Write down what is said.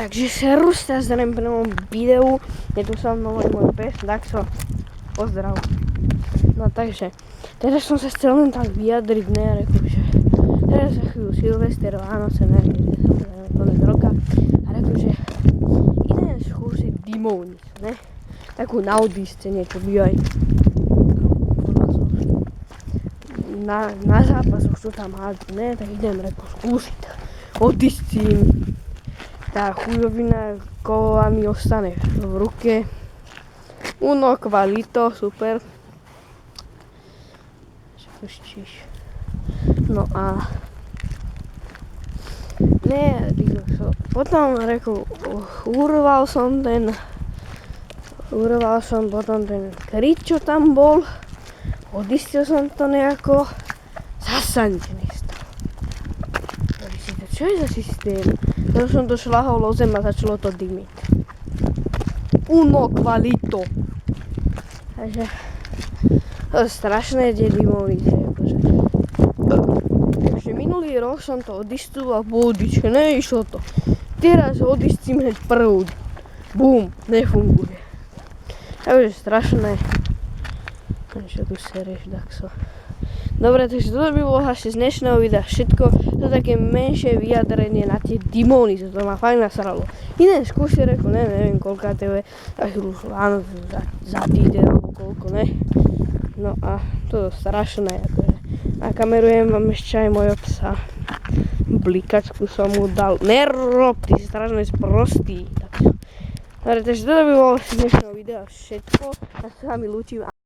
Takže serus, teraz zdanem pri novom videu. Je tu sa mnou aj môj pes, Daxo. Pozdrav. No takže, teraz som sa chcel len tak vyjadriť, ne, reku, že teraz za chvíľu Silvester, Vánoce, ne, samozrejme konec roka. A reku, že idem skúsiť dimovnicu, ne. Takú na Odyssce niečo bývaj. Na zápasoch sú tam hádzu, ne, tak idem reku skúsiť. Odyssím. Tá chujovina kovová mi ostane v ruke. Uno kvalito, super. No a ne, potom reku, urval som potom ten kryt, čo tam bol. Odistil som to nejako. Zasa nič nestalo. Čo je za systém? Potom som to šľahol o zem a začalo to dymiť. Uno kvalito. Takže to je strašné tie dymovnice. Takže minulý rok som to odistoval po odičke, neišlo to. Teraz odistím hneď prvú. Bum, nefunguje. Takže strašné. Čo tu sereš, Daxo? Dobre, takže toto by bolo asi z dnešného videa všetko. To je také menšie vyjadrenie na tie dimovnice, to ma fakt nasralo. Iné skúsi reku, neviem koľká to je, tak už áno, za týden alebo koľko, ne. No a to je strašné, akože. Nakamerujem vám ešte aj mojho psa. Blikačku som mu dal. Nerob, ty si strašne sprostý. Dobre, takže toto by bolo z dnešného videa všetko. Ja sa s vami lúčim.